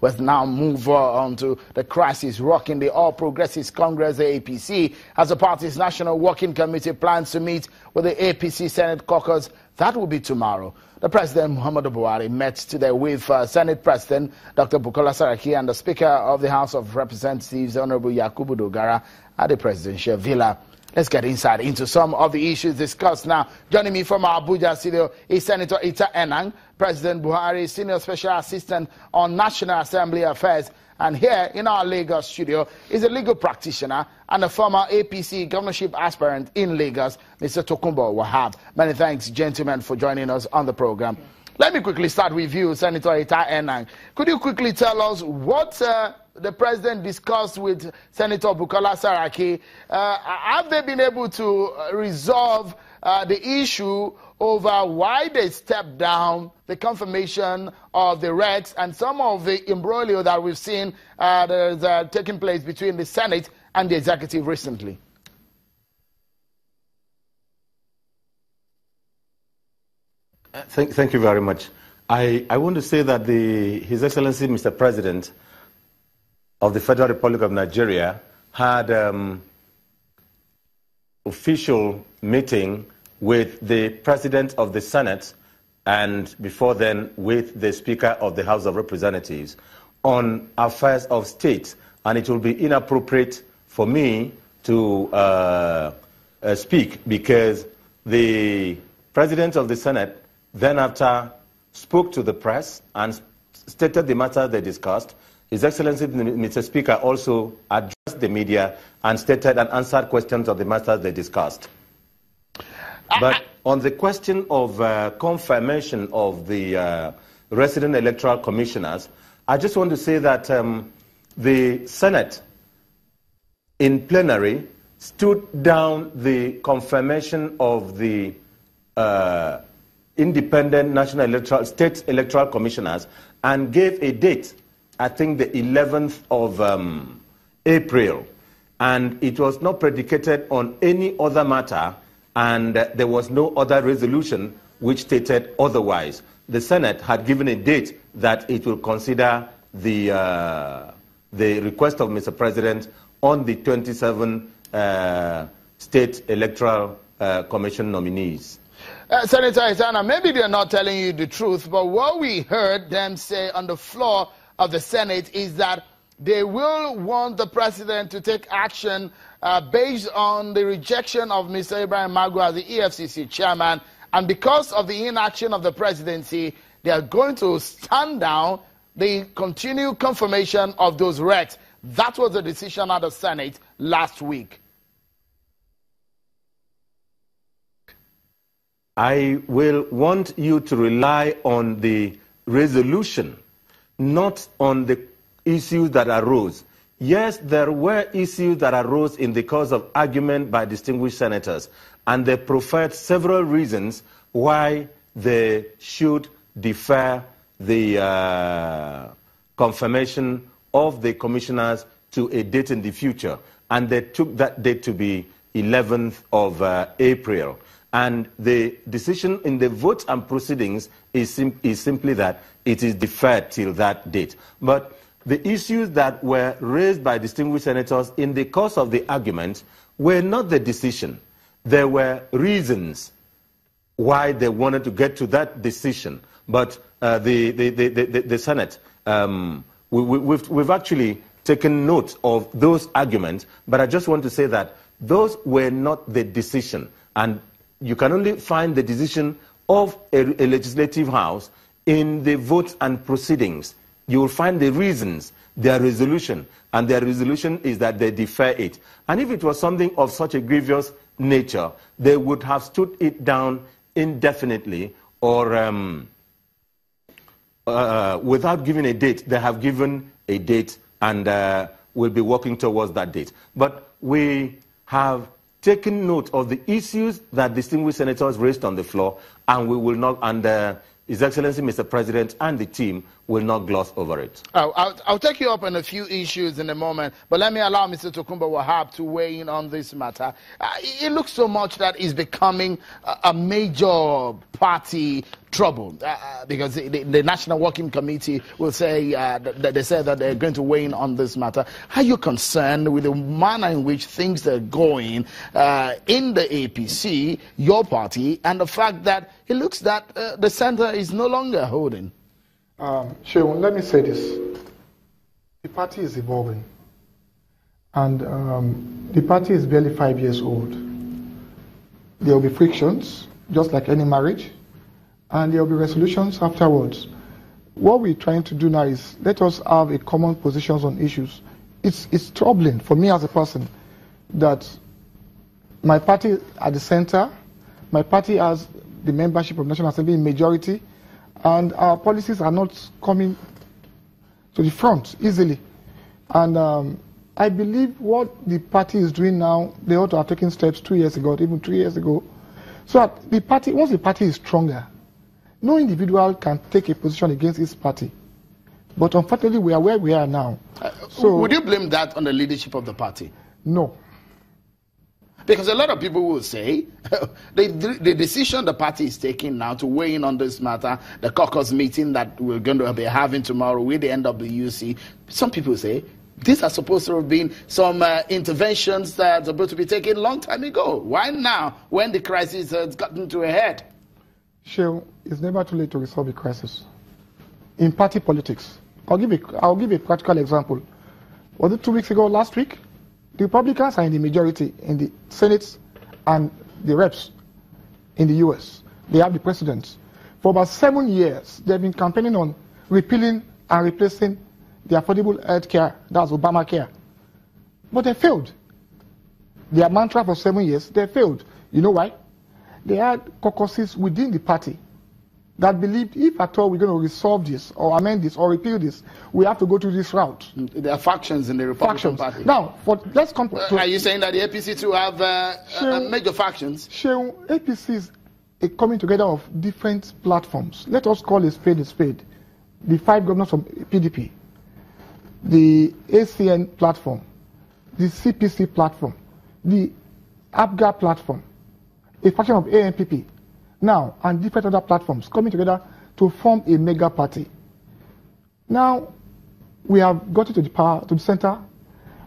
Let's now move on to the crisis rocking the All Progressives Congress, the APC, as the party's National Working Committee plans to meet with the APC Senate caucus. That will be tomorrow. The President, Muhammadu Buhari, met today with Senate President Dr. Bukola Saraki and the Speaker of the House of Representatives, Honorable Yakubu Dogara, at the presidential villa. Let's get insight into some of the issues discussed now. Joining me from our Abuja studio is Senator Ita Enang, President Buhari's Senior Special Assistant on National Assembly Affairs. And here in our Lagos studio is a legal practitioner and a former APC governorship aspirant in Lagos, Mr. Tokunbo Wahab. Many thanks, gentlemen, for joining us on the program. Let me quickly start with you, Senator Ita Enang. Could you quickly tell us what the president discussed with Senator Bukola Saraki? Have they been able to resolve the issue over why they stepped down, the confirmation of the regs, and some of the imbroglio that we've seen that is taking place between the Senate and the executive recently? Thank you very much. I want to say that His Excellency Mr. President of the Federal Republic of Nigeria had official meeting with the President of the Senate and before then with the Speaker of the House of Representatives on affairs of state. And it will be inappropriate for me to speak because the President of the Senate then after spoke to the press and stated the matter they discussed. His Excellency, Mr. Speaker, also addressed the media and stated and answered questions of the matters they discussed. But on the question of confirmation of the resident electoral commissioners, I just want to say that the Senate in plenary stood down the confirmation of the independent national state electoral commissioners and gave a date, I think the 11th of April. And it was not predicated on any other matter, and there was no other resolution which stated otherwise. The Senate had given a date that it will consider the request of Mr. President on the 27 state electoral commission nominees. Senator Isana, maybe they're not telling you the truth, but what we heard them say on the floor of the Senate is that they will want the president to take action based on the rejection of Mr. Ibrahim Magu as the EFCC chairman, and because of the inaction of the presidency, they are going to stand down the continued confirmation of those regs. That was the decision of the Senate last week. I will want you to rely on the resolution, not on the issues that arose. Yes, there were issues that arose in the course of argument by distinguished senators, and they proffered several reasons why they should defer the confirmation of the commissioners to a date in the future. And they took that date to be 11th of April. And the decision in the vote and proceedings is simply that it is deferred till that date. But the issues that were raised by distinguished senators in the course of the argument were not the decision. There were reasons why they wanted to get to that decision. But the Senate, we've actually taken note of those arguments. But I just want to say that those were not the decision. And you can only find the decision of a legislative house in the votes and proceedings. You will find the reasons, their resolution, and their resolution is that they defer it. And if it was something of such a grievous nature, they would have stood it down indefinitely or without giving a date. They have given a date and will be working towards that date. But we have taken note of the issues that distinguished senators raised on the floor, and we will not, and His Excellency Mr. President and the team will will not gloss over it. I'll take you up on a few issues in a moment, but let me allow Mr. Tokunbo Wahab to weigh in on this matter. It looks so much that it's becoming a major party trouble because the National Working Committee will say that they said that they're going to weigh in on this matter. Are you concerned with the manner in which things are going in the APC, your party, and the fact that it looks that the center is no longer holding? Sheon, let me say this. The party is evolving. And the party is barely 5 years old. There will be frictions, just like any marriage. And there will be resolutions afterwards. What we're trying to do now is let us have a common positions on issues. It's troubling for me as a person that my party at the center, my party has the membership of National Assembly in majority, and our policies are not coming to the front easily. And I believe what the party is doing now, they ought to have taken steps 2 years ago, even 3 years ago, so that the party, once the party is stronger, no individual can take a position against his party. But unfortunately, we are where we are now. So, would you blame that on the leadership of the party? No. Because a lot of people will say the decision the party is taking now to weigh in on this matter, the caucus meeting that we're going to be having tomorrow with the NWC, some people say these are supposed to have been some interventions that are supposed to be taken a long time ago. Why now, when the crisis has gotten to a head? Sheil, it's never too late to resolve a crisis. In party politics, I'll give a practical example. Was it 2 weeks ago, last week? The Republicans are in the majority in the Senate and the reps in the US. They have the president. For about 7 years, they've been campaigning on repealing and replacing the affordable health care, that's Obamacare. But they failed. Their mantra for 7 years, they failed. You know why? They had caucuses within the party that believed if at all we're going to resolve this or amend this or repeal this, we have to go through this route. There are factions in the Republican Party. Now, let's come to... Are you saying that the APC too have major factions? Sheil, APC is a coming together of different platforms. Let us call a spade a spade. The 5 governors from PDP, the ACN platform, the CPC platform, the APGA platform, a faction of ANPP, now, and different other platforms coming together to form a mega party. Now, we have got it to the power, to the center.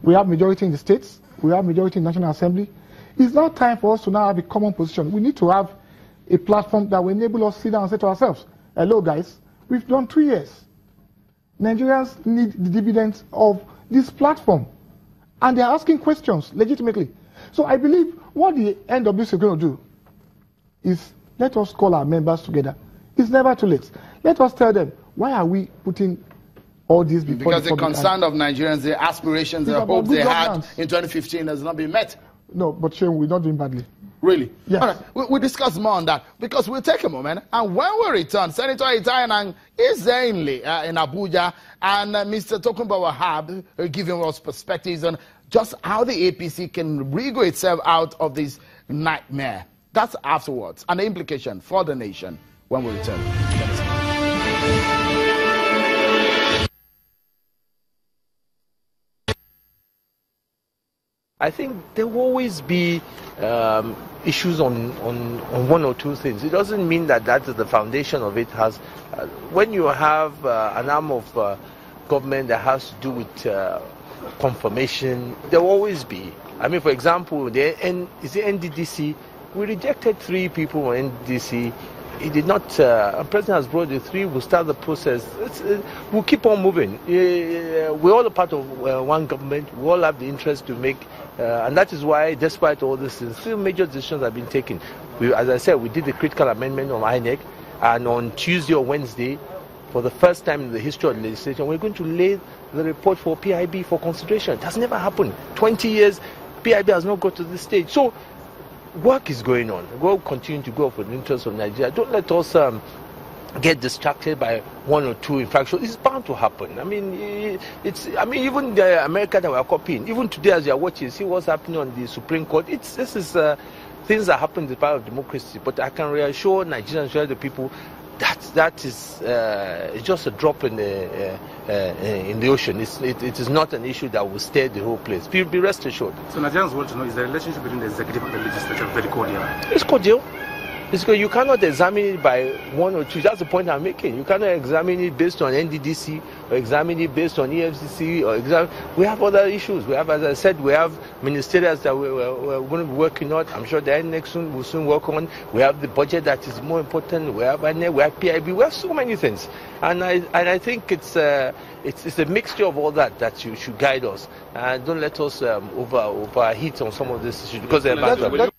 We have majority in the states. We have majority in the National Assembly. It's now time for us to now have a common position. We need to have a platform that will enable us to sit down and say to ourselves, hello guys, we've done 2 years. Nigerians need the dividends of this platform. And they're asking questions legitimately. So I believe what the NWC is going to do is let us call our members together. It's never too late. Let us tell them, why are we putting all this before because the concern of Nigerians, the aspirations, the hopes they had in 2015 has not been met. No, but Sheon, we're not doing badly. Really? Yes. All right, we'll discuss more on that because we'll take a moment. And when we return, Senator Itai is there in Abuja, and Mr. Tokunbo Wahab giving us perspectives on just how the APC can wriggle itself out of this nightmare. That's afterwards, and the implication for the nation when we return. I think there will always be issues on one or two things. It doesn't mean that that is the foundation of it. Has when you have an arm of government that has to do with confirmation, there will always be. I mean, for example, is the NDDC. We rejected 3 people on NDC. It did not. The president has brought the 3. We'll start the process. We'll keep on moving. We're all a part of one government. We all have the interest to make, and that is why, despite all this, still major decisions have been taken. As I said, we did the critical amendment on INEC, and on Tuesday or Wednesday, for the first time in the history of the legislation, we're going to lay the report for PIB for consideration. It has never happened. 20 years, PIB has not got to this stage. So work is going on. We'll continue to go for the interest of Nigeria. Don't let us get distracted by 1 or 2 infractions. It's bound to happen. I mean, even the America that we are copying, even today as you are watching, see what's happening on the Supreme Court. This is things that happen in the power of democracy. But I can reassure Nigerians, the people, that is just a drop in the ocean. It is not an issue that will stir the whole place. Be rest assured. So Nigerians want to know, is the relationship between the executive and the legislature very cordial? It's cordial. You cannot examine it by one or two. That's the point I'm making. You cannot examine it based on NDDC or examine it based on EFCC. We have other issues. We have, as I said, we have ministerials that we're going to be working on. I'm sure the next one will soon work on. We have the budget that is more important. We have ANE, we have PIB. We have so many things. And I think it's a mixture of all that should guide us. And don't let us overheat on some of these issues because they're bad.